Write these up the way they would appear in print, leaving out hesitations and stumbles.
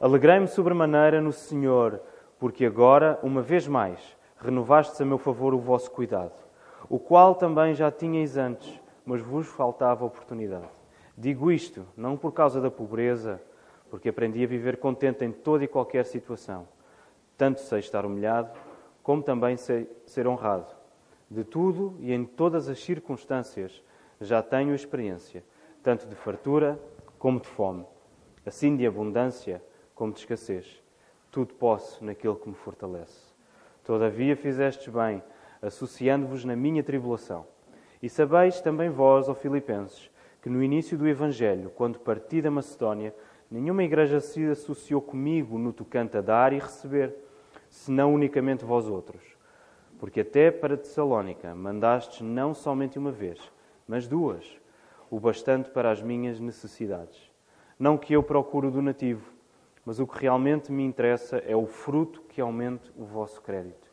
Alegrei-me sobremaneira no Senhor, porque agora, uma vez mais, renovastes a meu favor o vosso cuidado, o qual também já tinhais antes, mas vos faltava oportunidade. Digo isto, não por causa da pobreza, porque aprendi a viver contente em toda e qualquer situação. Tanto sei estar humilhado, como também sei ser honrado. De tudo e em todas as circunstâncias já tenho experiência, tanto de fartura como de fome, assim de abundância como de escassez. Tudo posso naquele que me fortalece. Todavia fizestes bem, associando-vos na minha tribulação. E sabeis também vós, ó Filipenses, que no início do Evangelho, quando parti da Macedónia, nenhuma igreja se associou comigo no tocante a dar e receber, senão unicamente vós outros. Porque até para Tessalónica mandastes não somente uma vez, mas duas, o bastante para as minhas necessidades. Não que eu procure o donativo, mas o que realmente me interessa é o fruto que aumente o vosso crédito.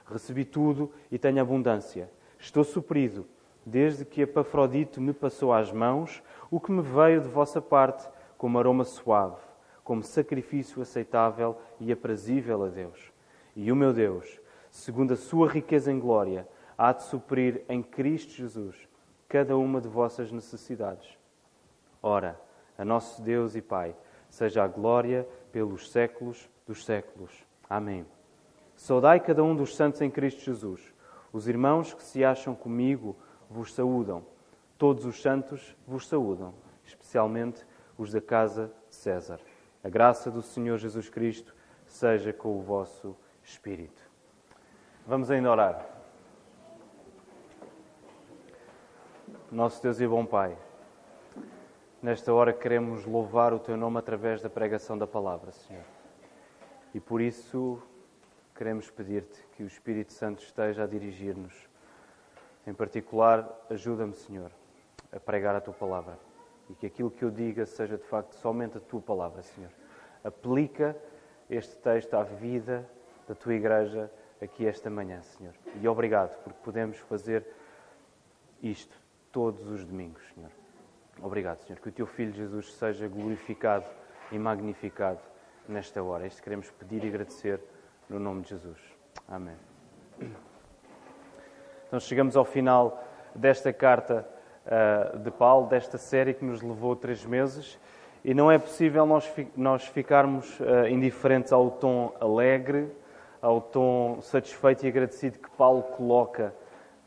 Recebi tudo e tenho abundância. Estou suprido, desde que Epafrodito me passou às mãos o que me veio de vossa parte como aroma suave, como sacrifício aceitável e aprazível a Deus. E o meu Deus, segundo a sua riqueza em glória, há de suprir em Cristo Jesus cada uma de vossas necessidades. Ora, a nosso Deus e Pai, seja a glória pelos séculos dos séculos. Amém. Saudai cada um dos santos em Cristo Jesus. Os irmãos que se acham comigo vos saúdam. Todos os santos vos saúdam, especialmente os da casa de César. A graça do Senhor Jesus Cristo seja com o vosso espírito. Vamos ainda orar. Nosso Deus e bom Pai, nesta hora queremos louvar o Teu nome através da pregação da palavra, Senhor. E por isso queremos pedir-te que o Espírito Santo esteja a dirigir-nos. Em particular, ajuda-me, Senhor, a pregar a Tua palavra. E que aquilo que eu diga seja, de facto, somente a Tua palavra, Senhor. Aplica este texto à vida da Tua Igreja aqui esta manhã, Senhor. E obrigado, porque podemos fazer isto todos os domingos, Senhor. Obrigado, Senhor. Que o Teu Filho Jesus seja glorificado e magnificado nesta hora. Isto queremos pedir e agradecer no nome de Jesus. Amém. Então chegamos ao final desta carta de Paulo, desta série que nos levou 3 meses, e não é possível nós ficarmos indiferentes ao tom alegre, ao tom satisfeito e agradecido que Paulo coloca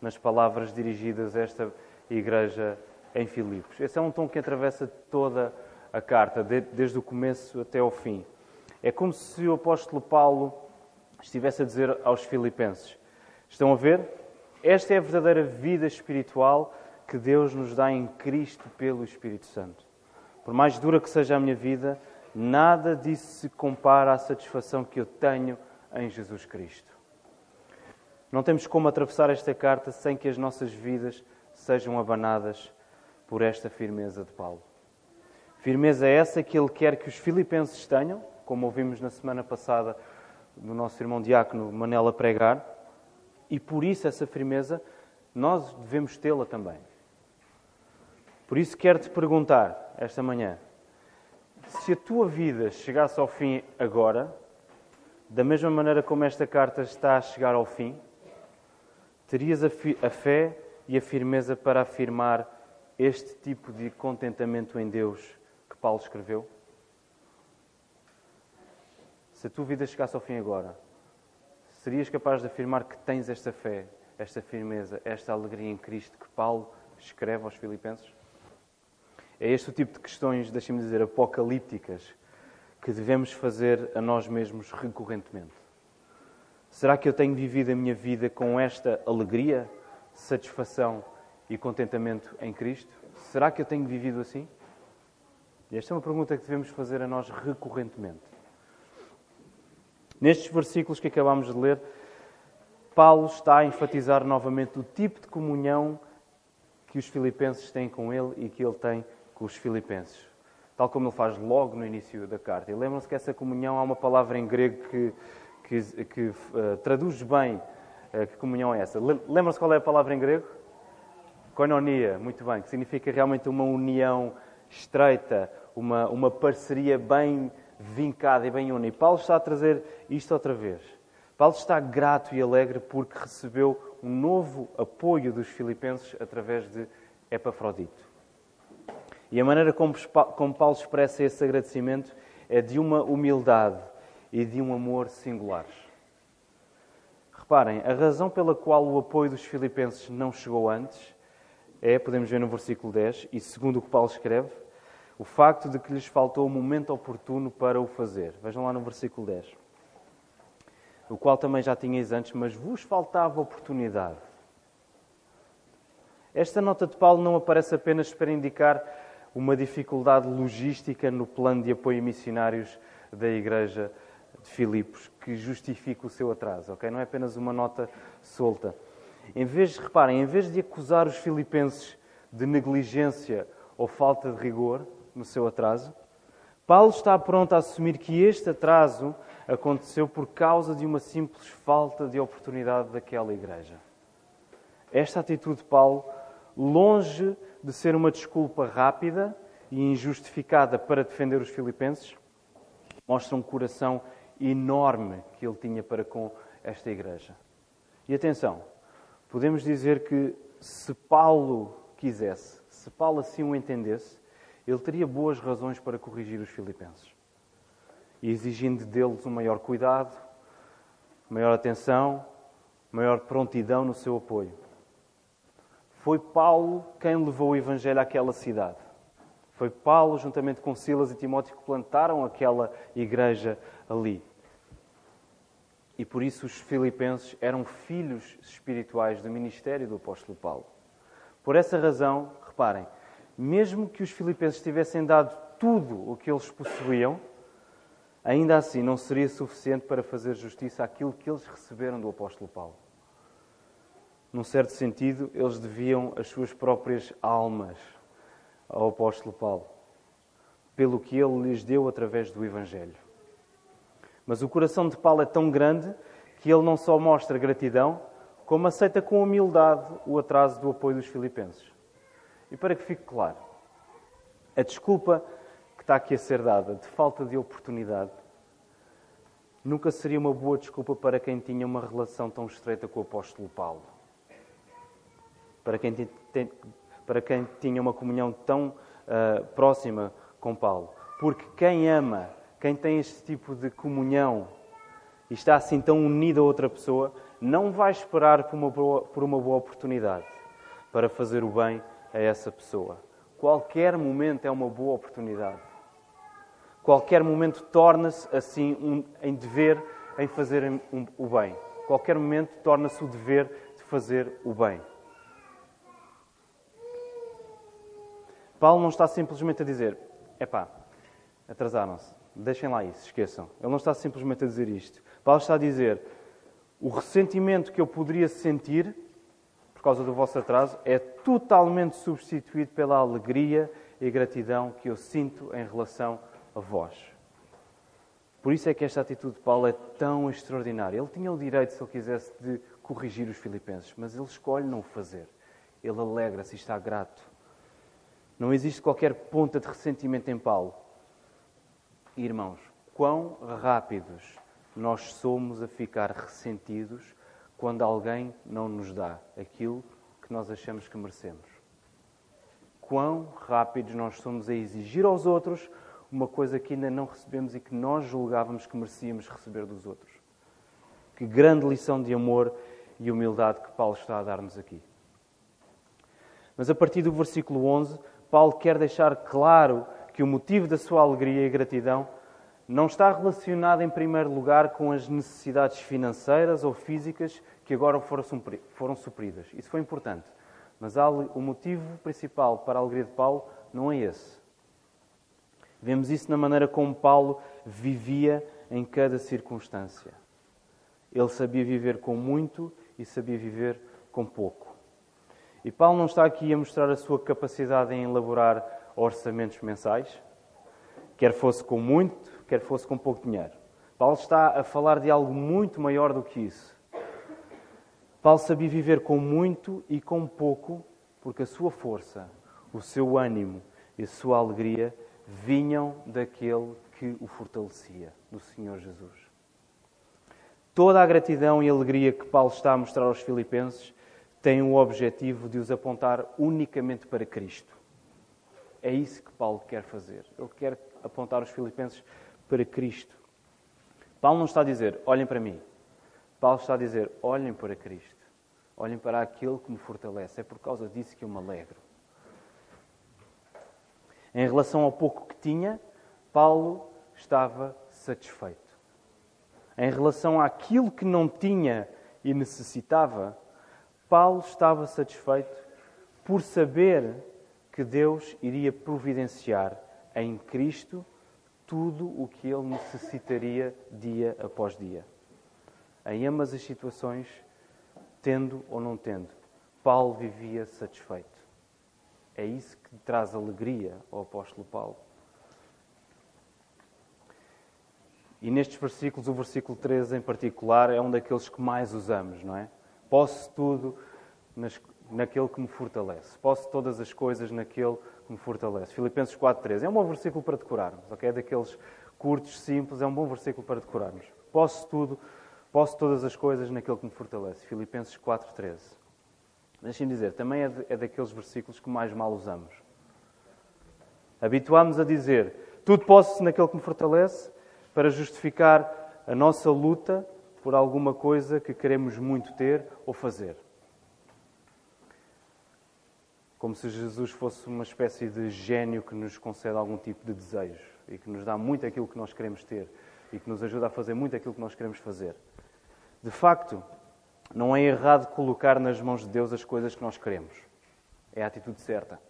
nas palavras dirigidas a esta igreja em Filipos. Esse é um tom que atravessa toda a carta, desde o começo até ao fim. É como se o apóstolo Paulo estivesse a dizer aos filipenses: estão a ver? Esta é a verdadeira vida espiritual que Deus nos dá em Cristo pelo Espírito Santo. Por mais dura que seja a minha vida, nada disso se compara à satisfação que eu tenho em Jesus Cristo. Não temos como atravessar esta carta sem que as nossas vidas sejam abanadas por esta firmeza de Paulo. Firmeza é essa que ele quer que os filipenses tenham, como ouvimos na semana passada no nosso irmão diácono Manel a pregar, e por isso essa firmeza nós devemos tê-la também. Por isso quero-te perguntar esta manhã, se a tua vida chegasse ao fim agora, da mesma maneira como esta carta está a chegar ao fim, terias a fé e a firmeza para afirmar este tipo de contentamento em Deus que Paulo escreveu? Se a tua vida chegasse ao fim agora, serias capaz de afirmar que tens esta fé, esta firmeza, esta alegria em Cristo que Paulo escreve aos Filipenses? É este o tipo de questões, deixem-me dizer, apocalípticas, que devemos fazer a nós mesmos recorrentemente. Será que eu tenho vivido a minha vida com esta alegria, satisfação e contentamento em Cristo? Será que eu tenho vivido assim? E esta é uma pergunta que devemos fazer a nós recorrentemente. Nestes versículos que acabámos de ler, Paulo está a enfatizar novamente o tipo de comunhão que os filipenses têm com ele e que ele tem com os filipenses. Tal como ele faz logo no início da carta. E lembram-se que essa comunhão, há uma palavra em grego que traduz bem que comunhão é essa. Lembram-se qual é a palavra em grego? Koinonia, muito bem, que significa realmente uma união estreita, uma parceria bem vincada e bem una. E Paulo está a trazer isto outra vez. Paulo está grato e alegre porque recebeu um novo apoio dos filipenses através de Epafrodito. E a maneira como Paulo expressa esse agradecimento é de uma humildade e de um amor singulares. Reparem, a razão pela qual o apoio dos filipenses não chegou antes é, podemos ver no versículo 10, e segundo o que Paulo escreve, o facto de que lhes faltou o momento oportuno para o fazer. Vejam lá no versículo 10. O qual também já tinhais antes, mas vos faltava oportunidade. Esta nota de Paulo não aparece apenas para indicar uma dificuldade logística no plano de apoio a missionários da Igreja de Filipos, que justifica o seu atraso, ok? Não é apenas uma nota solta. Reparem, em vez de acusar os filipenses de negligência ou falta de rigor no seu atraso, Paulo está pronto a assumir que este atraso aconteceu por causa de uma simples falta de oportunidade daquela igreja. Esta atitude de Paulo, longe de ser uma desculpa rápida e injustificada para defender os filipenses, mostra um coração enorme que ele tinha para com esta igreja. E atenção, podemos dizer que se Paulo quisesse, se Paulo assim o entendesse, ele teria boas razões para corrigir os filipenses. E exigindo deles um maior cuidado, maior atenção, maior prontidão no seu apoio. Foi Paulo quem levou o Evangelho àquela cidade. Foi Paulo, juntamente com Silas e Timóteo, que plantaram aquela igreja ali. E por isso os filipenses eram filhos espirituais do ministério do apóstolo Paulo. Por essa razão, reparem, mesmo que os filipenses tivessem dado tudo o que eles possuíam, ainda assim não seria suficiente para fazer justiça àquilo que eles receberam do apóstolo Paulo. Num certo sentido, eles deviam as suas próprias almas ao apóstolo Paulo, pelo que ele lhes deu através do Evangelho. Mas o coração de Paulo é tão grande que ele não só mostra gratidão, como aceita com humildade o atraso do apoio dos filipenses. E para que fique claro, a desculpa que está aqui a ser dada de falta de oportunidade nunca seria uma boa desculpa para quem tinha uma relação tão estreita com o apóstolo Paulo. Para quem tinha uma comunhão tão próxima com Paulo. Porque quem ama, quem tem este tipo de comunhão e está assim tão unido a outra pessoa, não vai esperar por uma boa oportunidade para fazer o bem a essa pessoa. Qualquer momento é uma boa oportunidade. Qualquer momento torna-se assim em dever em fazer o bem. Qualquer momento torna-se o dever de fazer o bem. Paulo não está simplesmente a dizer, atrasaram-se, deixem lá isso, esqueçam. Ele não está simplesmente a dizer isto. Paulo está a dizer, o ressentimento que eu poderia sentir por causa do vosso atraso é totalmente substituído pela alegria e gratidão que eu sinto em relação a vós. Por isso é que esta atitude de Paulo é tão extraordinária. Ele tinha o direito, se ele quisesse, de corrigir os filipenses, mas ele escolhe não o fazer. Ele alegra-se e está grato. Não existe qualquer ponta de ressentimento em Paulo. Irmãos, quão rápidos nós somos a ficar ressentidos quando alguém não nos dá aquilo que nós achamos que merecemos. Quão rápidos nós somos a exigir aos outros uma coisa que ainda não recebemos e que nós julgávamos que merecíamos receber dos outros. Que grande lição de amor e humildade que Paulo está a dar-nos aqui. Mas a partir do versículo 11, Paulo quer deixar claro que o motivo da sua alegria e gratidão não está relacionado, em primeiro lugar, com as necessidades financeiras ou físicas que agora foram supridas. Isso foi importante. Mas o motivo principal para a alegria de Paulo não é esse. Vemos isso na maneira como Paulo vivia em cada circunstância. Ele sabia viver com muito e sabia viver com pouco. E Paulo não está aqui a mostrar a sua capacidade em elaborar orçamentos mensais, quer fosse com muito, quer fosse com pouco dinheiro. Paulo está a falar de algo muito maior do que isso. Paulo sabia viver com muito e com pouco, porque a sua força, o seu ânimo e a sua alegria vinham daquele que o fortalecia, do Senhor Jesus. Toda a gratidão e alegria que Paulo está a mostrar aos filipenses tem o objetivo de os apontar unicamente para Cristo. É isso que Paulo quer fazer. Ele quer apontar os filipenses para Cristo. Paulo não está a dizer, olhem para mim. Paulo está a dizer, olhem para Cristo. Olhem para aquele que me fortalece. É por causa disso que eu me alegro. Em relação ao pouco que tinha, Paulo estava satisfeito. Em relação àquilo que não tinha e necessitava, Paulo estava satisfeito por saber que Deus iria providenciar em Cristo tudo o que ele necessitaria dia após dia. Em ambas as situações, tendo ou não tendo, Paulo vivia satisfeito. É isso que traz alegria ao apóstolo Paulo. E nestes versículos, o versículo 13 em particular, é um daqueles que mais usamos, não é? Posso tudo naquele que me fortalece. Posso todas as coisas naquele que me fortalece. Filipenses 4,13. É um bom versículo para decorarmos, ok? É daqueles curtos, simples, é um bom versículo para decorarmos. Posso todas as coisas naquele que me fortalece. Filipenses 4,13. Deixem-me dizer, também é daqueles versículos que mais mal usamos. Habituámos a dizer, tudo posso naquele que me fortalece, para justificar a nossa luta por alguma coisa que queremos muito ter ou fazer. Como se Jesus fosse uma espécie de gênio que nos concede algum tipo de desejo e que nos dá muito aquilo que nós queremos ter e que nos ajuda a fazer muito aquilo que nós queremos fazer. De facto, não é errado colocar nas mãos de Deus as coisas que nós queremos. É a atitude certa.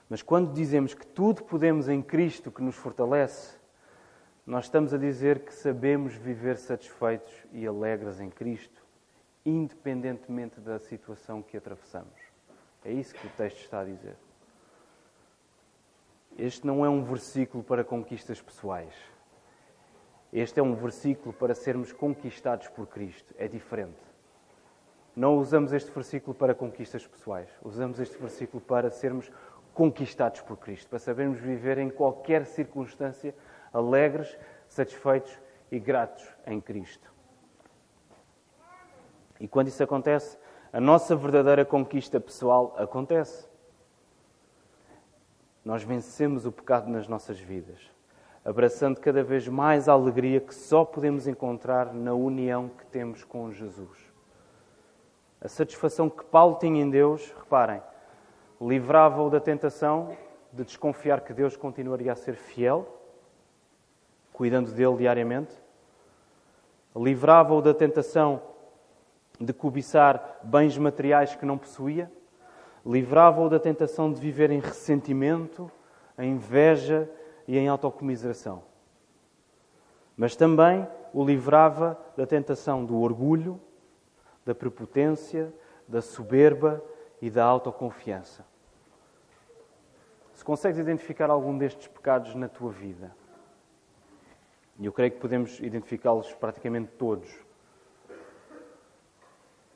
Mas quando dizemos que tudo podemos em Cristo que nos fortalece, nós estamos a dizer que sabemos viver satisfeitos e alegres em Cristo, independentemente da situação que atravessamos. É isso que o texto está a dizer. Este não é um versículo para conquistas pessoais. Este é um versículo para sermos conquistados por Cristo. É diferente. Não usamos este versículo para conquistas pessoais. Usamos este versículo para sermos conquistados por Cristo, para sabermos viver em qualquer circunstância alegres, satisfeitos e gratos em Cristo. E quando isso acontece, a nossa verdadeira conquista pessoal acontece. Nós vencemos o pecado nas nossas vidas, abraçando cada vez mais a alegria que só podemos encontrar na união que temos com Jesus. A satisfação que Paulo tinha em Deus, reparem, livrava-o da tentação de desconfiar que Deus continuaria a ser fiel, cuidando dele diariamente. Livrava-o da tentação de cobiçar bens materiais que não possuía. Livrava-o da tentação de viver em ressentimento, em inveja e em autocomiseração. Mas também o livrava da tentação do orgulho, da prepotência, da soberba e da autoconfiança. Se consegues identificar algum destes pecados na tua vida, e eu creio que podemos identificá-los praticamente todos,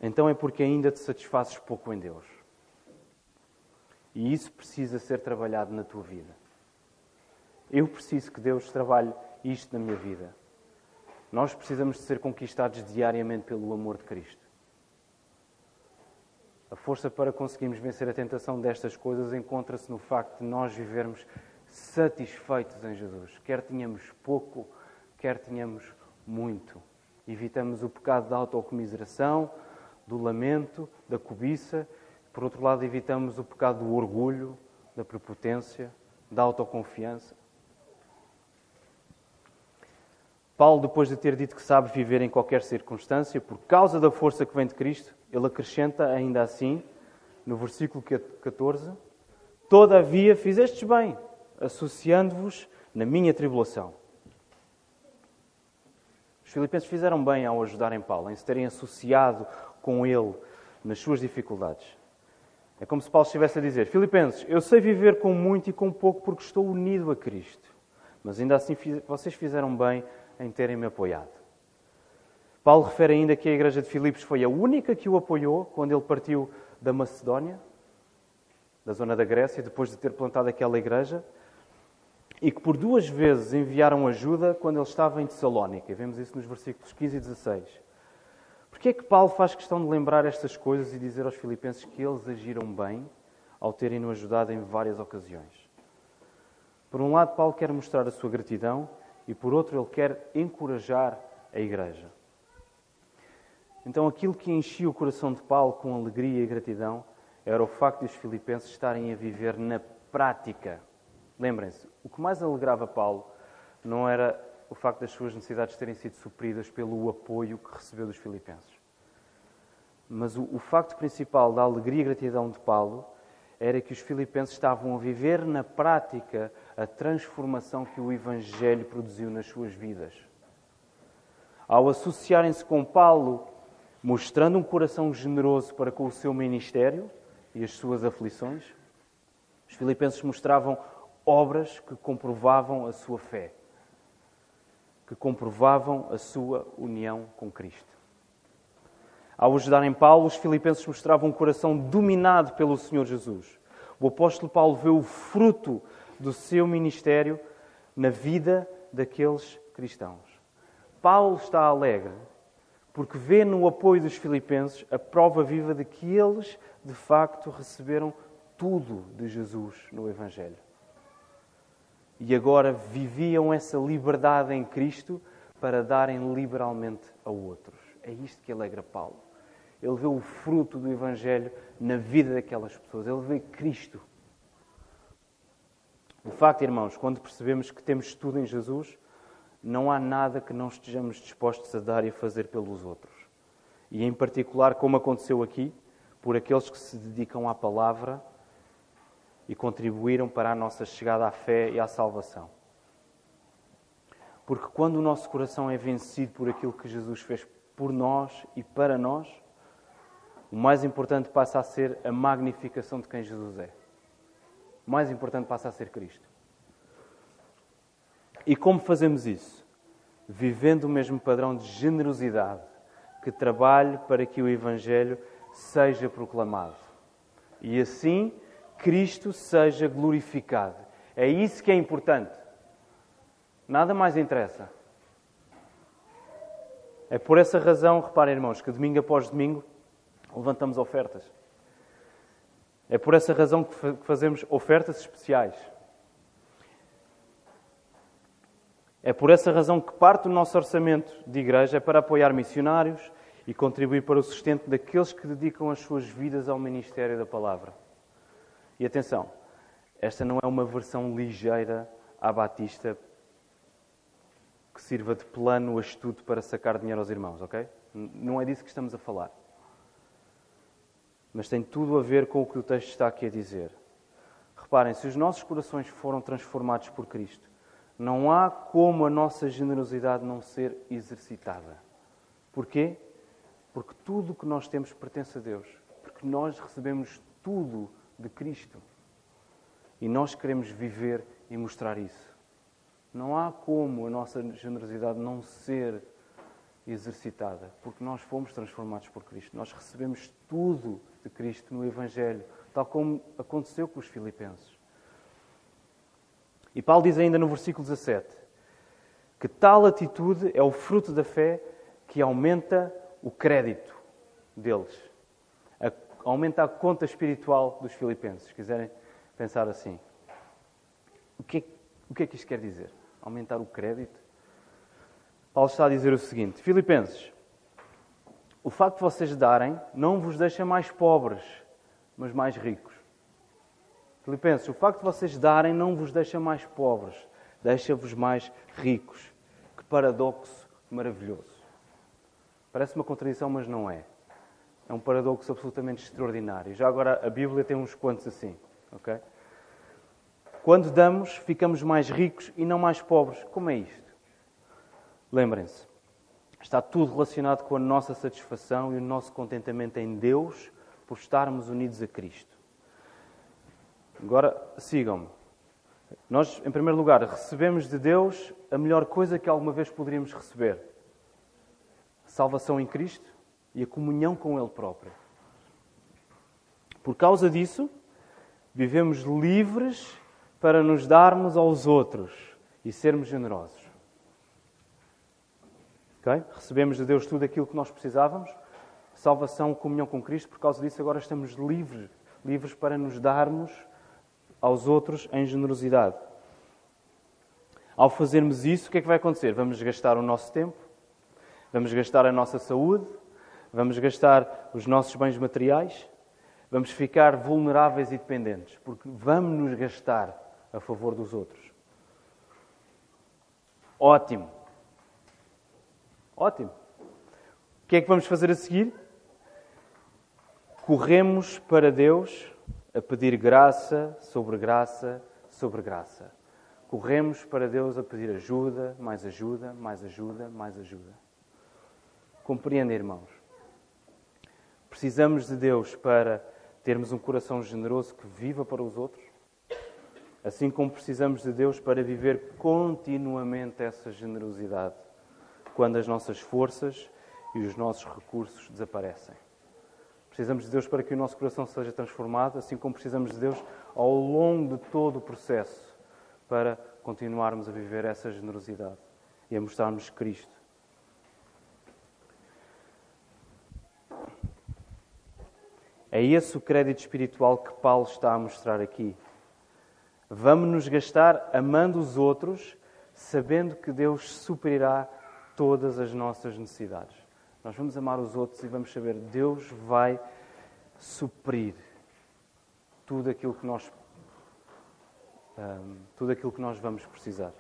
então é porque ainda te satisfazes pouco em Deus. E isso precisa ser trabalhado na tua vida. Eu preciso que Deus trabalhe isto na minha vida. Nós precisamos de ser conquistados diariamente pelo amor de Cristo. A força para conseguirmos vencer a tentação destas coisas encontra-se no facto de nós vivermos satisfeitos em Jesus. Quer tenhamos pouco, quer tenhamos muito. Evitamos o pecado da autocomiseração, do lamento, da cobiça. Por outro lado, evitamos o pecado do orgulho, da prepotência, da autoconfiança. Paulo, depois de ter dito que sabe viver em qualquer circunstância, por causa da força que vem de Cristo, ele acrescenta ainda assim, no versículo 14, todavia fizestes bem, associando-vos na minha tribulação. Os filipenses fizeram bem ao ajudarem Paulo, em se terem associado com ele nas suas dificuldades. É como se Paulo estivesse a dizer, Filipenses, eu sei viver com muito e com pouco porque estou unido a Cristo. Mas ainda assim vocês fizeram bem em terem-me apoiado. Paulo refere ainda que a igreja de Filipos foi a única que o apoiou quando ele partiu da Macedónia, da zona da Grécia, depois de ter plantado aquela igreja. e que por 2 vezes enviaram ajuda quando ele estava em Tessalónica. E vemos isso nos versículos 15 e 16. Porquê é que Paulo faz questão de lembrar estas coisas e dizer aos filipenses que eles agiram bem ao terem-no ajudado em várias ocasiões? Por um lado, Paulo quer mostrar a sua gratidão e, por outro, ele quer encorajar a igreja. Então, aquilo que enchia o coração de Paulo com alegria e gratidão era o facto de os filipenses estarem a viver na prática. Lembrem-se, o que mais alegrava Paulo não era o facto das suas necessidades terem sido supridas pelo apoio que recebeu dos filipenses. Mas o facto principal da alegria e gratidão de Paulo era que os filipenses estavam a viver na prática a transformação que o Evangelho produziu nas suas vidas. Ao associarem-se com Paulo, mostrando um coração generoso para com o seu ministério e as suas aflições, os filipenses mostravam obras que comprovavam a sua fé, que comprovavam a sua união com Cristo. Ao ajudarem Paulo, os filipenses mostravam um coração dominado pelo Senhor Jesus. O apóstolo Paulo vê o fruto do seu ministério na vida daqueles cristãos. Paulo está alegre porque vê no apoio dos filipenses a prova viva de que eles, de facto, receberam tudo de Jesus no Evangelho. E agora viviam essa liberdade em Cristo para darem liberalmente a outros. É isto que alegra Paulo. Ele vê o fruto do Evangelho na vida daquelas pessoas. Ele vê Cristo. De facto, irmãos, quando percebemos que temos tudo em Jesus, não há nada que não estejamos dispostos a dar e a fazer pelos outros. E em particular, como aconteceu aqui, por aqueles que se dedicam à palavra e contribuíram para a nossa chegada à fé e à salvação. Porque quando o nosso coração é vencido por aquilo que Jesus fez por nós e para nós, o mais importante passa a ser a magnificação de quem Jesus é. O mais importante passa a ser Cristo. E como fazemos isso? Vivendo o mesmo padrão de generosidade que trabalhe para que o Evangelho seja proclamado. E assim Cristo seja glorificado. É isso que é importante. Nada mais interessa. É por essa razão, reparem, irmãos, que domingo após domingo levantamos ofertas. É por essa razão que fazemos ofertas especiais. É por essa razão que parte do nosso orçamento de igreja é para apoiar missionários e contribuir para o sustento daqueles que dedicam as suas vidas ao ministério da palavra. E atenção, esta não é uma versão ligeira à Batista que sirva de plano astuto para sacar dinheiro aos irmãos, ok? Não é disso que estamos a falar. Mas tem tudo a ver com o que o texto está aqui a dizer. Reparem, se os nossos corações foram transformados por Cristo, não há como a nossa generosidade não ser exercitada. Porquê? Porque tudo o que nós temos pertence a Deus. Porque nós recebemos tudo de Cristo. E nós queremos viver e mostrar isso. Não há como a nossa generosidade não ser exercitada. Porque nós fomos transformados por Cristo. Nós recebemos tudo de Cristo no Evangelho. Tal como aconteceu com os filipenses. E Paulo diz ainda no versículo 17 que tal atitude é o fruto da fé que aumenta o crédito deles. Aumenta a conta espiritual dos filipenses, se quiserem pensar assim. O que é que isto quer dizer? Aumentar o crédito? Paulo está a dizer o seguinte: Filipenses, o facto de vocês darem não vos deixa mais pobres, mas mais ricos. Filipenses, o facto de vocês darem não vos deixa mais pobres, deixa-vos mais ricos. Que paradoxo maravilhoso. Parece uma contradição, mas não é. É um paradoxo absolutamente extraordinário. Já agora a Bíblia tem uns quantos assim, ok? Quando damos, ficamos mais ricos e não mais pobres. Como é isto? Lembrem-se, está tudo relacionado com a nossa satisfação e o nosso contentamento em Deus por estarmos unidos a Cristo. Agora, sigam-me. Nós, em primeiro lugar, recebemos de Deus a melhor coisa que alguma vez poderíamos receber. A salvação em Cristo e a comunhão com Ele próprio. Por causa disso, vivemos livres para nos darmos aos outros e sermos generosos. Okay? Recebemos de Deus tudo aquilo que nós precisávamos, salvação, comunhão com Cristo, por causa disso agora estamos livres para nos darmos aos outros em generosidade. Ao fazermos isso, o que é que vai acontecer? Vamos gastar o nosso tempo, vamos gastar a nossa saúde, vamos gastar os nossos bens materiais, vamos ficar vulneráveis e dependentes, porque vamos nos gastar a favor dos outros. Ótimo! Ótimo! O que é que vamos fazer a seguir? Corremos para Deus a pedir graça sobre graça sobre graça. Corremos para Deus a pedir ajuda, mais ajuda, mais ajuda, mais ajuda. Compreendem, irmãos? Precisamos de Deus para termos um coração generoso que viva para os outros, assim como precisamos de Deus para viver continuamente essa generosidade, quando as nossas forças e os nossos recursos desaparecem. Precisamos de Deus para que o nosso coração seja transformado, assim como precisamos de Deus ao longo de todo o processo, para continuarmos a viver essa generosidade e a mostrarmos Cristo. É esse o crédito espiritual que Paulo está a mostrar aqui. Vamos nos gastar amando os outros, sabendo que Deus suprirá todas as nossas necessidades. Nós vamos amar os outros e vamos saber que Deus vai suprir tudo aquilo que nós vamos precisar.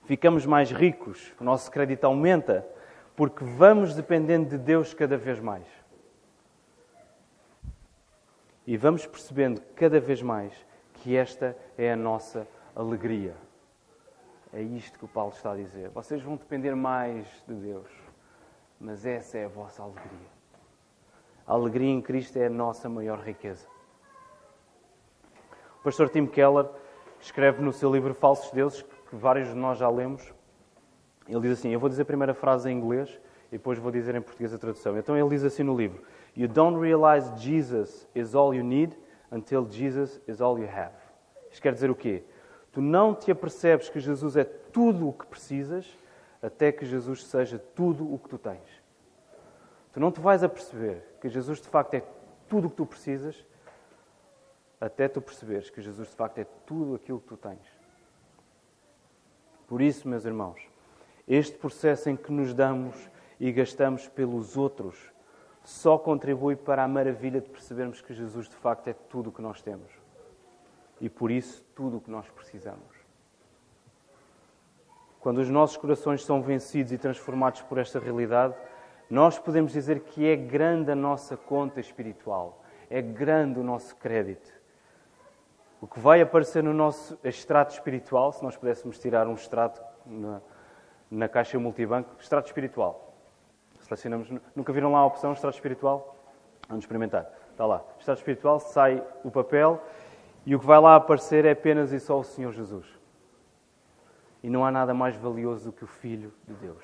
Ficamos mais ricos, o nosso crédito aumenta, porque vamos dependendo de Deus cada vez mais. E vamos percebendo cada vez mais que esta é a nossa alegria. É isto que o Paulo está a dizer. Vocês vão depender mais de Deus, mas essa é a vossa alegria. A alegria em Cristo é a nossa maior riqueza. O pastor Tim Keller escreve no seu livro Falsos Deuses, que vários de nós já lemos. Ele diz assim, eu vou dizer a primeira frase em inglês e depois vou dizer em português a tradução. Então ele diz assim no livro: You don't realize Jesus is all you need until Jesus is all you have. Isto quer dizer o quê? Tu não te apercebes que Jesus é tudo o que precisas até que Jesus seja tudo o que tu tens. Tu não te vais aperceber que Jesus de facto é tudo o que tu precisas até tu perceberes que Jesus de facto é tudo aquilo que tu tens. Por isso, meus irmãos, este processo em que nos damos e gastamos pelos outros só contribui para a maravilha de percebermos que Jesus de facto é tudo o que nós temos. E por isso, tudo o que nós precisamos. Quando os nossos corações são vencidos e transformados por esta realidade, nós podemos dizer que é grande a nossa conta espiritual, é grande o nosso crédito. O que vai aparecer no nosso extrato espiritual, se nós pudéssemos tirar um extrato na caixa multibanco, extrato espiritual. Selecionamos, nunca viram lá a opção extrato espiritual? Vamos experimentar. Está lá. Extrato espiritual, sai o papel e o que vai lá aparecer é apenas e só o Senhor Jesus. E não há nada mais valioso do que o Filho de Deus.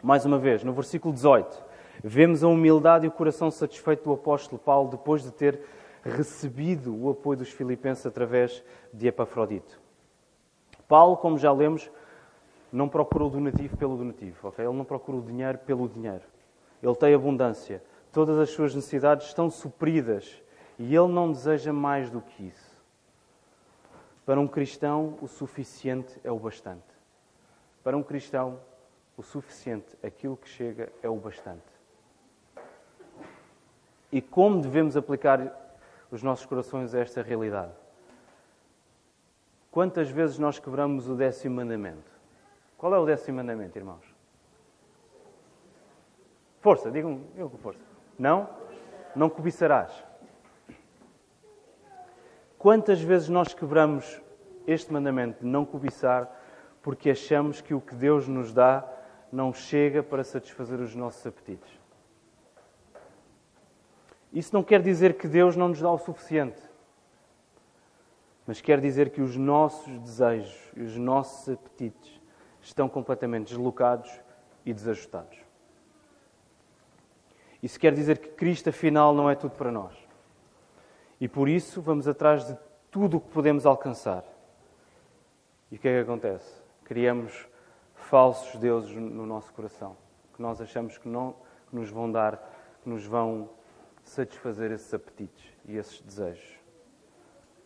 Mais uma vez, no versículo 18, vemos a humildade e o coração satisfeito do apóstolo Paulo depois de ter recebido o apoio dos filipenses através de Epafrodito. Paulo, como já lemos, não procura o donativo pelo donativo. Okay? Ele não procura o dinheiro pelo dinheiro. Ele tem abundância. Todas as suas necessidades estão supridas e ele não deseja mais do que isso. Para um cristão, o suficiente é o bastante. Para um cristão, o suficiente, aquilo que chega, é o bastante. E como devemos aplicar os nossos corações a esta realidade? Quantas vezes nós quebramos o 10º mandamento? Qual é o 10º mandamento, irmãos? Força, digam com força. Não? Não cobiçarás. Quantas vezes nós quebramos este mandamento de não cobiçar porque achamos que o que Deus nos dá não chega para satisfazer os nossos apetites? Isso não quer dizer que Deus não nos dá o suficiente, mas quer dizer que os nossos desejos e os nossos apetites estão completamente deslocados e desajustados. Isso quer dizer que Cristo, afinal, não é tudo para nós. E por isso vamos atrás de tudo o que podemos alcançar. E o que é que acontece? Criamos falsos deuses no nosso coração, que nós achamos que nos vão dar, que nos vão satisfazer esses apetites e esses desejos.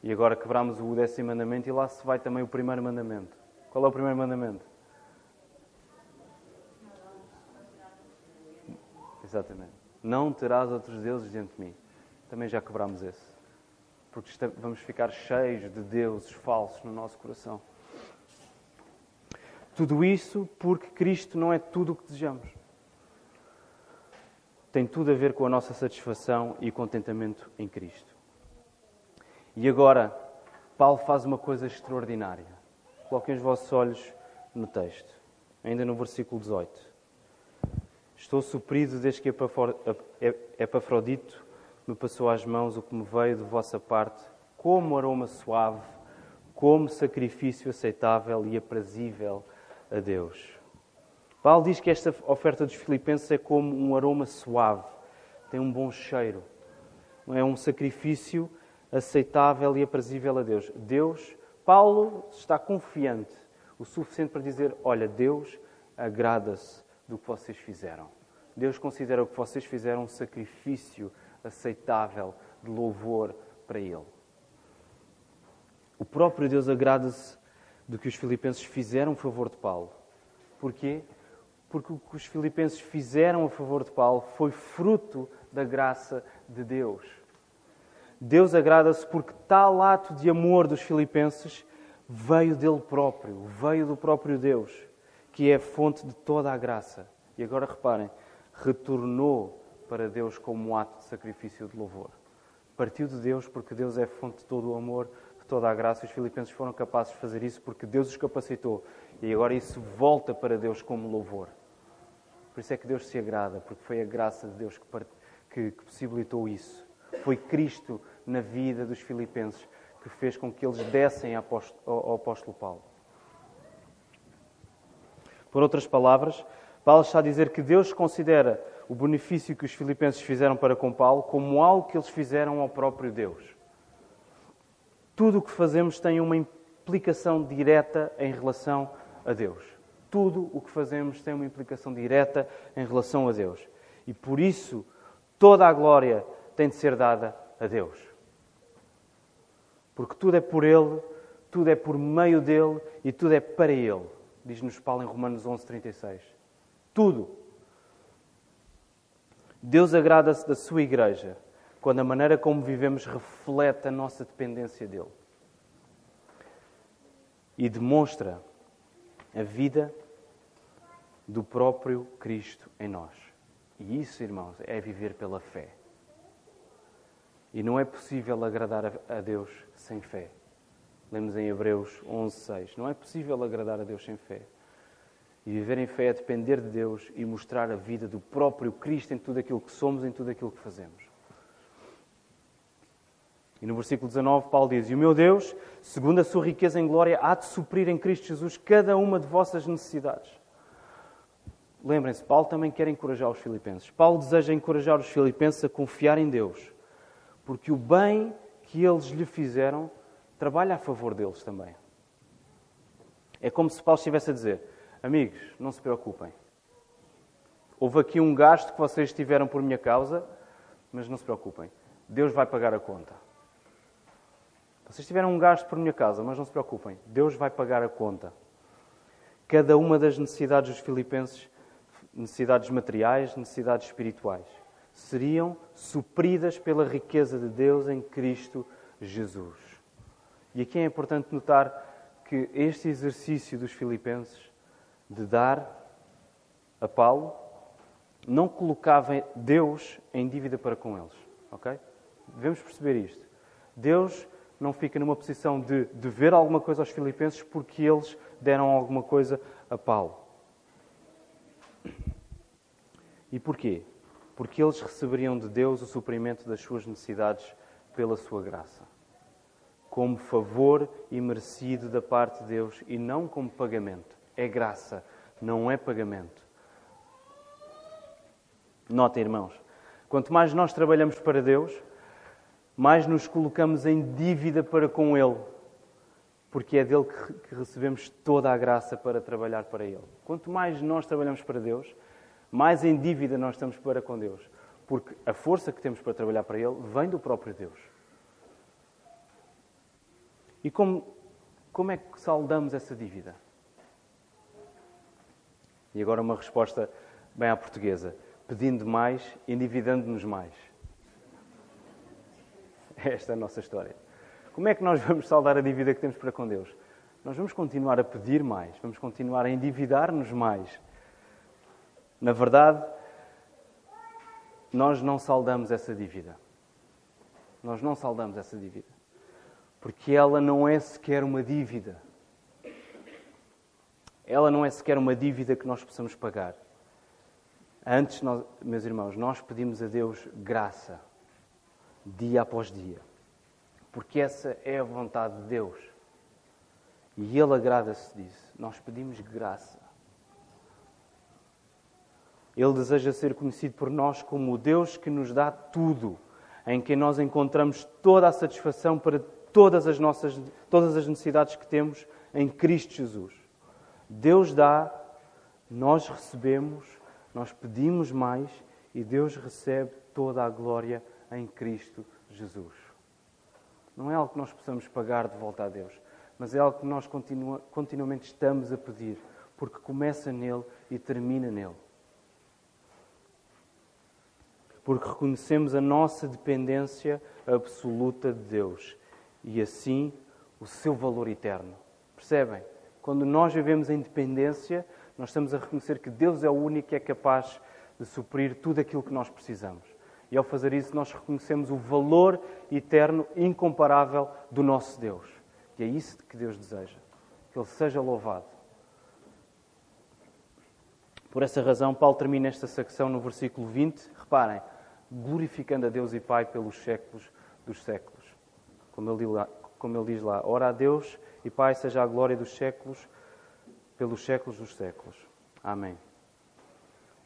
E agora quebramos o 10º mandamento e lá se vai também o 1º mandamento. Qual é o 1º mandamento? Exatamente. Não terás outros deuses diante de mim. Também já quebramos esse. Porque vamos ficar cheios de deuses falsos no nosso coração. Tudo isso porque Cristo não é tudo o que desejamos. Tem tudo a ver com a nossa satisfação e contentamento em Cristo. E agora, Paulo faz uma coisa extraordinária. Coloquem os vossos olhos no texto, ainda no versículo 18. Estou suprido desde que Epafrodito me passou às mãos o que me veio de vossa parte, como aroma suave, como sacrifício aceitável e aprazível a Deus. Paulo diz que esta oferta dos filipenses é como um aroma suave, tem um bom cheiro. É um sacrifício aceitável e aprazível a Deus. Paulo está confiante o suficiente para dizer, olha, Deus agrada-se do que vocês fizeram. Deus considera o que vocês fizeram um sacrifício aceitável de louvor para Ele. O próprio Deus agrada-se do que os filipenses fizeram a favor de Paulo. Porquê? Porque o que os filipenses fizeram a favor de Paulo foi fruto da graça de Deus. Deus agrada-se porque tal ato de amor dos filipenses veio dele próprio, veio do próprio Deus, que é a fonte de toda a graça. E agora reparem, retornou para Deus como um ato de sacrifício de louvor. Partiu de Deus porque Deus é a fonte de todo o amor, de toda a graça. Os filipenses foram capazes de fazer isso porque Deus os capacitou. E agora isso volta para Deus como louvor. Por isso é que Deus se agrada, porque foi a graça de Deus que possibilitou isso. Foi Cristo na vida dos filipenses que fez com que eles dessem ao apóstolo Paulo. Por outras palavras, Paulo está a dizer que Deus considera o benefício que os filipenses fizeram para com Paulo como algo que eles fizeram ao próprio Deus. Tudo o que fazemos tem uma implicação direta em relação a Deus. Tudo o que fazemos tem uma implicação direta em relação a Deus. E por isso, toda a glória tem de ser dada a Deus. Porque tudo é por Ele, tudo é por meio dEle e tudo é para Ele. Diz-nos Paulo em Romanos 11:36. Tudo. Deus agrada-se da sua igreja quando a maneira como vivemos reflete a nossa dependência dEle. E demonstra a vida do próprio Cristo em nós. E isso, irmãos, é viver pela fé. E não é possível agradar a Deus sem fé. Lemos em Hebreus 11:6. Não é possível agradar a Deus sem fé. E viver em fé é depender de Deus e mostrar a vida do próprio Cristo em tudo aquilo que somos, em tudo aquilo que fazemos. E no versículo 19, Paulo diz, e o meu Deus, segundo a sua riqueza em glória, há de suprir em Cristo Jesus cada uma de vossas necessidades. Lembrem-se, Paulo também quer encorajar os filipenses. Paulo deseja encorajar os filipenses a confiar em Deus, porque o bem que eles lhe fizeram trabalha a favor deles também. É como se Paulo estivesse a dizer, amigos, não se preocupem. Houve aqui um gasto que vocês tiveram por minha causa, mas não se preocupem. Deus vai pagar a conta. Vocês tiveram um gasto por minha causa, mas não se preocupem. Deus vai pagar a conta. Cada uma das necessidades dos filipenses, necessidades materiais, necessidades espirituais, seriam supridas pela riqueza de Deus em Cristo Jesus. E aqui é importante notar que este exercício dos filipenses de dar a Paulo não colocava Deus em dívida para com eles. Ok? Devemos perceber isto. Deus não fica numa posição de dever alguma coisa aos filipenses porque eles deram alguma coisa a Paulo. E porquê? Porque eles receberiam de Deus o suprimento das suas necessidades pela sua graça. Como favor imerecido da parte de Deus e não como pagamento. É graça, não é pagamento. Notem, irmãos, quanto mais nós trabalhamos para Deus, mais nos colocamos em dívida para com Ele, porque é dele que recebemos toda a graça para trabalhar para Ele. Quanto mais nós trabalhamos para Deus, mais em dívida nós estamos para com Deus, porque a força que temos para trabalhar para Ele vem do próprio Deus. E como é que saldamos essa dívida? E agora uma resposta bem à portuguesa. Pedindo mais, endividando-nos mais. Esta é a nossa história. Como é que nós vamos saldar a dívida que temos para com Deus? Nós vamos continuar a pedir mais, vamos continuar a endividar-nos mais. Na verdade, nós não saldamos essa dívida. Nós não saldamos essa dívida. Porque ela não é sequer uma dívida. Ela não é sequer uma dívida que nós possamos pagar. Antes, meus irmãos, nós pedimos a Deus graça, dia após dia. Porque essa é a vontade de Deus. E Ele agrada-se disso. Nós pedimos graça. Ele deseja ser conhecido por nós como o Deus que nos dá tudo, em quem nós encontramos toda a satisfação para todas as necessidades que temos em Cristo Jesus. Deus dá, nós recebemos, nós pedimos mais e Deus recebe toda a glória em Cristo Jesus. Não é algo que nós possamos pagar de volta a Deus, mas é algo que nós continuamente estamos a pedir, porque começa nele e termina nele. Porque reconhecemos a nossa dependência absoluta de Deus e assim o seu valor eterno. Percebem? Quando nós vivemos em dependência, nós estamos a reconhecer que Deus é o único que é capaz de suprir tudo aquilo que nós precisamos. E ao fazer isso, nós reconhecemos o valor eterno, incomparável do nosso Deus. E é isso que Deus deseja. Que Ele seja louvado. Por essa razão, Paulo termina esta secção no versículo 20. Reparem, glorificando a Deus e Pai pelos séculos dos séculos. Como ele diz lá, ora a Deus e Pai seja a glória dos séculos, pelos séculos dos séculos. Amém.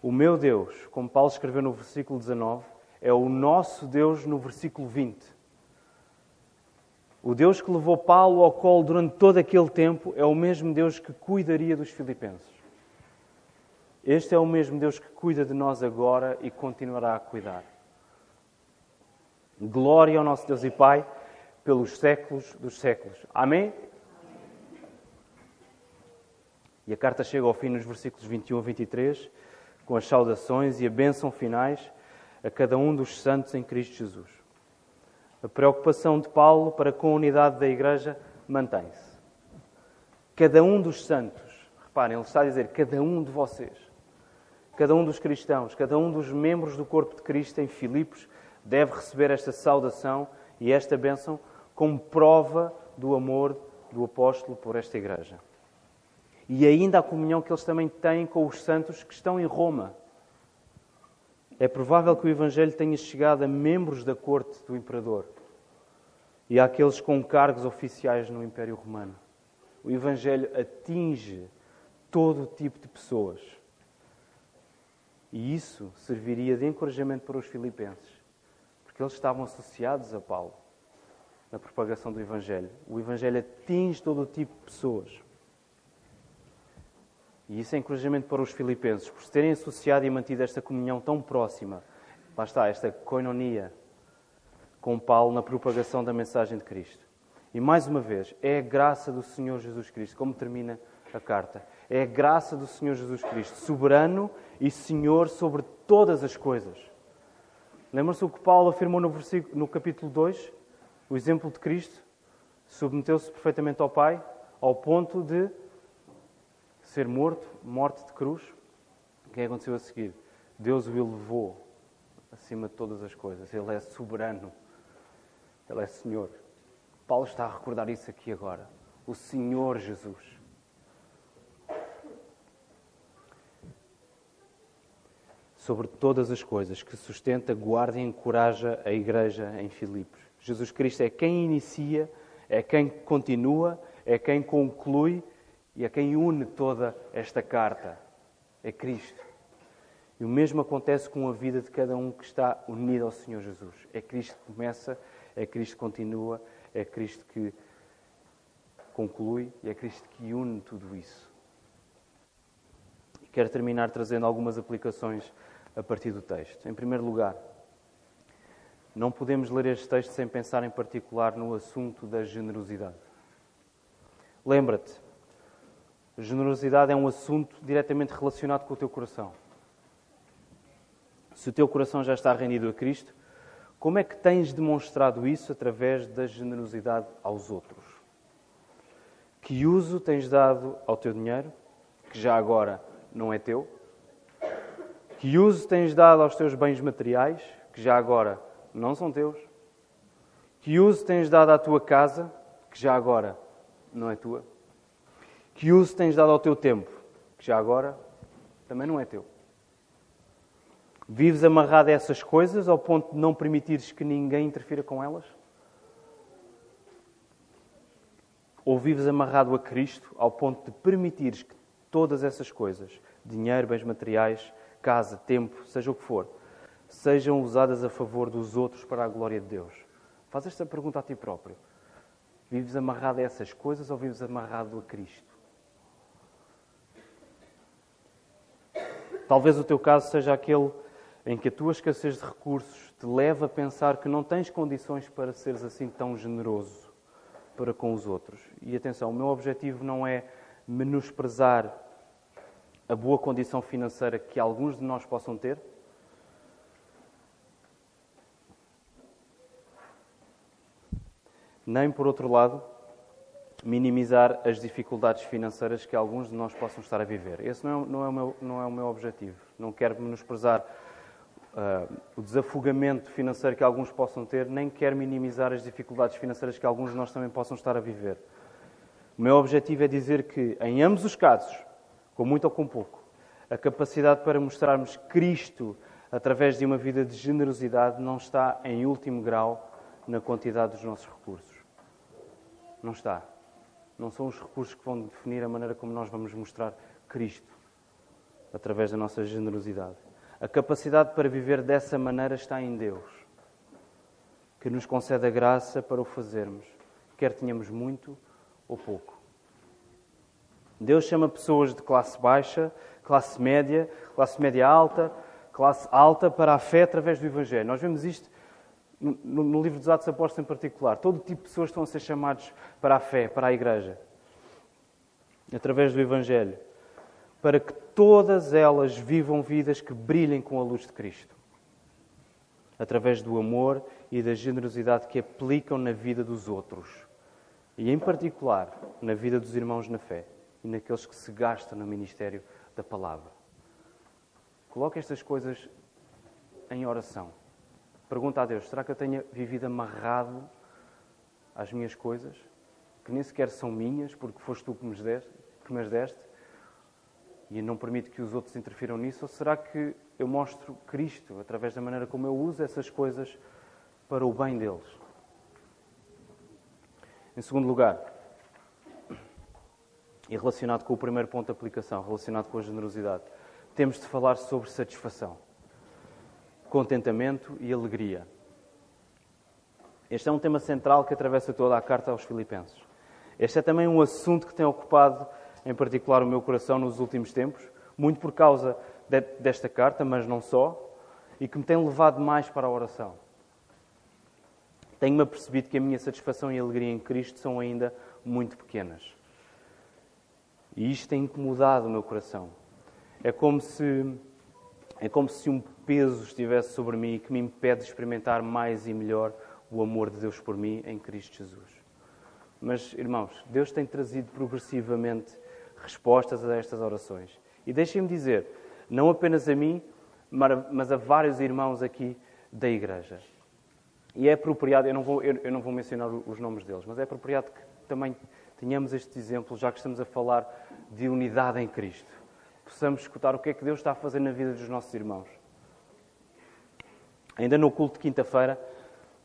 O meu Deus, como Paulo escreveu no versículo 19, é o nosso Deus no versículo 20. O Deus que levou Paulo ao colo durante todo aquele tempo é o mesmo Deus que cuidaria dos filipenses. Este é o mesmo Deus que cuida de nós agora e continuará a cuidar. Glória ao nosso Deus e Pai pelos séculos dos séculos. Amém? E a carta chega ao fim nos versículos 21 a 23, com as saudações e a bênção finais a cada um dos santos em Cristo Jesus. A preocupação de Paulo para com a unidade da Igreja mantém-se. Cada um dos santos, reparem, ele está a dizer, cada um de vocês, cada um dos cristãos, cada um dos membros do corpo de Cristo em Filipos deve receber esta saudação e esta bênção como prova do amor do apóstolo por esta Igreja. E ainda a comunhão que eles também têm com os santos que estão em Roma. É provável que o Evangelho tenha chegado a membros da corte do Imperador e àqueles com cargos oficiais no Império Romano. O Evangelho atinge todo o tipo de pessoas. E isso serviria de encorajamento para os filipenses, porque eles estavam associados a Paulo na propagação do Evangelho. O Evangelho atinge todo o tipo de pessoas. E isso é encorajamento para os filipenses, por se terem associado e mantido esta comunhão tão próxima. Lá está, esta koinonia com Paulo na propagação da mensagem de Cristo. E mais uma vez, é a graça do Senhor Jesus Cristo, como termina a carta. É a graça do Senhor Jesus Cristo, soberano e Senhor sobre todas as coisas. Lembram-se o que Paulo afirmou no capítulo 2? O exemplo de Cristo submeteu-se perfeitamente ao Pai, ao ponto de ser morte de cruz. O que aconteceu a seguir? Deus o elevou acima de todas as coisas. Ele é soberano. Ele é Senhor. Paulo está a recordar isso aqui agora. O Senhor Jesus. Sobre todas as coisas, que sustenta, guarda e encoraja a Igreja em Filipos. Jesus Cristo é quem inicia, é quem continua, é quem conclui e é quem une toda esta carta. É Cristo. E o mesmo acontece com a vida de cada um que está unido ao Senhor Jesus. É Cristo que começa, É Cristo que continua, é Cristo que conclui e é Cristo que une tudo isso. E quero terminar trazendo algumas aplicações a partir do texto. Em primeiro lugar, não podemos ler este texto sem pensar em particular no assunto da generosidade. Lembra-te, a generosidade é um assunto diretamente relacionado com o teu coração. Se o teu coração já está rendido a Cristo, como é que tens demonstrado isso através da generosidade aos outros? Que uso tens dado ao teu dinheiro, que já agora não é teu? Que uso tens dado aos teus bens materiais, que já agora não são teus? Que uso tens dado à tua casa, que já agora não é tua? Que uso tens dado ao teu tempo, que já agora também não é teu? Vives amarrado a essas coisas ao ponto de não permitires que ninguém interfira com elas? Ou vives amarrado a Cristo ao ponto de permitires que todas essas coisas, dinheiro, bens materiais, casa, tempo, seja o que for, sejam usadas a favor dos outros para a glória de Deus? Faz esta pergunta a ti próprio. Vives amarrado a essas coisas ou vives amarrado a Cristo? Talvez o teu caso seja aquele em que a tua escassez de recursos te leva a pensar que não tens condições para seres assim tão generoso para com os outros. E atenção, o meu objetivo não é menosprezar a boa condição financeira que alguns de nós possam ter, nem, por outro lado, minimizar as dificuldades financeiras que alguns de nós possam estar a viver. Esse não é o meu objetivo. Não quero menosprezar o desafogamento financeiro que alguns possam ter, nem quero minimizar as dificuldades financeiras que alguns de nós também possam estar a viver. O meu objetivo é dizer que, em ambos os casos, com muito ou com pouco, a capacidade para mostrarmos Cristo através de uma vida de generosidade não está em último grau na quantidade dos nossos recursos. Não está. Não são os recursos que vão definir a maneira como nós vamos mostrar Cristo através da nossa generosidade. A capacidade para viver dessa maneira está em Deus, que nos concede a graça para o fazermos, quer tenhamos muito ou pouco. Deus chama pessoas de classe baixa, classe média alta, classe alta para a fé através do Evangelho. Nós vemos isto no livro dos Atos Apóstolos em particular. Todo tipo de pessoas estão a ser chamados para a fé, para a Igreja, através do Evangelho, para que todas elas vivam vidas que brilhem com a luz de Cristo, através do amor e da generosidade que aplicam na vida dos outros, e em particular na vida dos irmãos na fé e naqueles que se gastam no ministério da palavra. Coloque estas coisas em oração. Pergunta a Deus, será que eu tenho vivido amarrado às minhas coisas, que nem sequer são minhas, porque foste tu que me as deste, e não permito que os outros interfiram nisso? Ou será que eu mostro Cristo através da maneira como eu uso essas coisas para o bem deles? Em segundo lugar, e relacionado com o primeiro ponto de aplicação, relacionado com a generosidade, temos de falar sobre satisfação, contentamento e alegria. Este é um tema central que atravessa toda a carta aos Filipenses. Este é também um assunto que tem ocupado, em particular, o meu coração nos últimos tempos, muito por causa desta carta, mas não só, e que me tem levado mais para a oração. Tenho-me apercebido que a minha satisfação e alegria em Cristo são ainda muito pequenas. E isto tem incomodado o meu coração. É como se um peso estivesse sobre mim e que me impede de experimentar mais e melhor o amor de Deus por mim em Cristo Jesus. Mas, irmãos, Deus tem trazido progressivamente respostas a estas orações. E deixem-me dizer, não apenas a mim, mas a vários irmãos aqui da Igreja. E é apropriado, eu não vou mencionar os nomes deles, mas é apropriado que também tenhamos este exemplo, já que estamos a falar de unidade em Cristo. Possamos escutar o que é que Deus está a fazer na vida dos nossos irmãos. Ainda no culto de quinta-feira,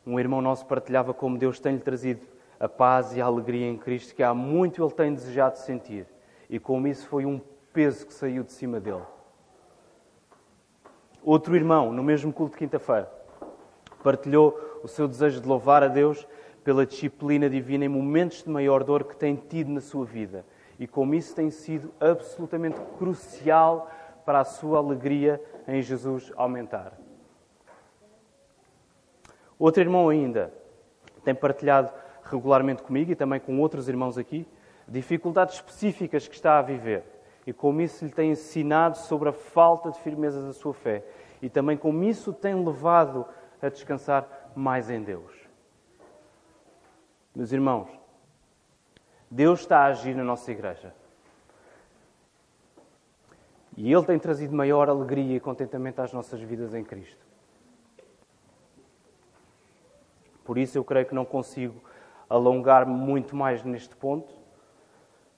um irmão nosso partilhava como Deus tem-lhe trazido a paz e a alegria em Cristo que há muito ele tem desejado sentir. E como isso foi um peso que saiu de cima dele. Outro irmão, no mesmo culto de quinta-feira, partilhou o seu desejo de louvar a Deus pela disciplina divina em momentos de maior dor que tem tido na sua vida. E como isso tem sido absolutamente crucial para a sua alegria em Jesus aumentar. Outro irmão ainda tem partilhado regularmente comigo e também com outros irmãos aqui dificuldades específicas que está a viver. E como isso lhe tem ensinado sobre a falta de firmeza da sua fé. E também como isso o tem levado a descansar mais em Deus. Meus irmãos, Deus está a agir na nossa igreja. E Ele tem trazido maior alegria e contentamento às nossas vidas em Cristo. Por isso eu creio que não consigo alongar-me muito mais neste ponto.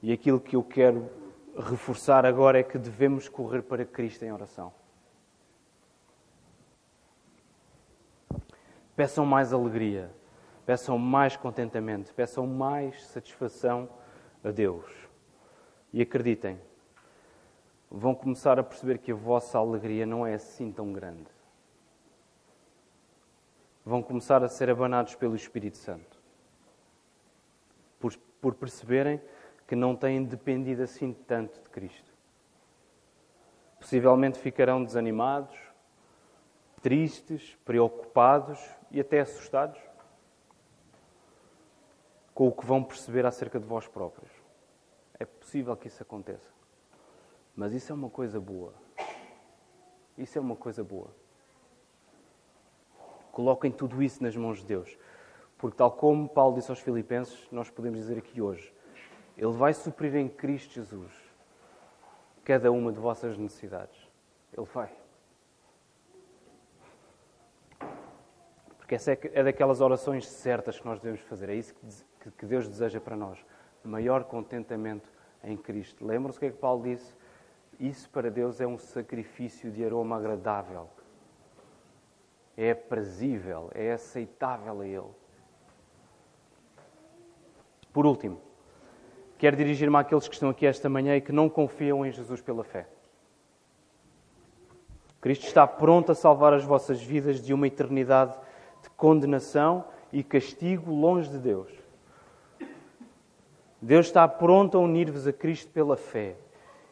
E aquilo que eu quero reforçar agora é que devemos correr para Cristo em oração. Peçam mais alegria, peçam mais contentamento, peçam mais satisfação a Deus. E acreditem, vão começar a perceber que a vossa alegria não é assim tão grande. Vão começar a ser abanados pelo Espírito Santo. Por perceberem que não têm dependido assim tanto de Cristo. Possivelmente ficarão desanimados, tristes, preocupados e até assustados com o que vão perceber acerca de vós próprios. É possível que isso aconteça. Mas isso é uma coisa boa. Isso é uma coisa boa. Coloquem tudo isso nas mãos de Deus. Porque tal como Paulo disse aos Filipenses, nós podemos dizer aqui hoje, Ele vai suprir em Cristo Jesus cada uma de vossas necessidades. Ele vai. Porque essa é daquelas orações certas que nós devemos fazer. É isso que Deus deseja para nós. Maior contentamento em Cristo. Lembram-se o que é que Paulo disse? Isso para Deus é um sacrifício de aroma agradável. É aprazível, é aceitável a Ele. Por último, quero dirigir-me àqueles que estão aqui esta manhã e que não confiam em Jesus pela fé. Cristo está pronto a salvar as vossas vidas de uma eternidade de condenação e castigo longe de Deus. Deus está pronto a unir-vos a Cristo pela fé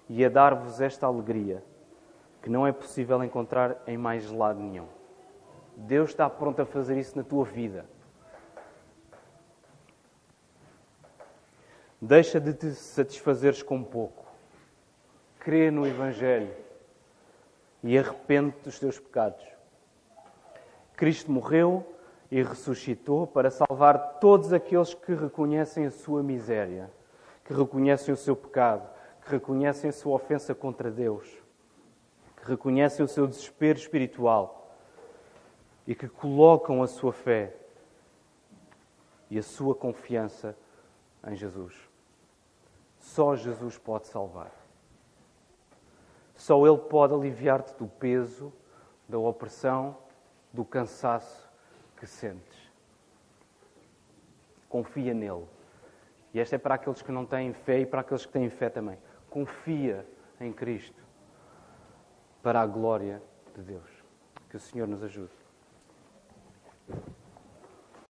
e a dar-vos esta alegria que não é possível encontrar em mais lado nenhum. Deus está pronto a fazer isso na tua vida. Deixa de te satisfazeres com pouco. Crê no Evangelho e arrepende-te dos teus pecados. Cristo morreu e ressuscitou para salvar todos aqueles que reconhecem a sua miséria, que reconhecem o seu pecado, que reconhecem a sua ofensa contra Deus, que reconhecem o seu desespero espiritual e que colocam a sua fé e a sua confiança em Jesus. Só Jesus pode salvar. Só Ele pode aliviar-te do peso, da opressão, do cansaço que sentes. Confia nele. E esta é para aqueles que não têm fé e para aqueles que têm fé também. Confia em Cristo para a glória de Deus. Que o Senhor nos ajude.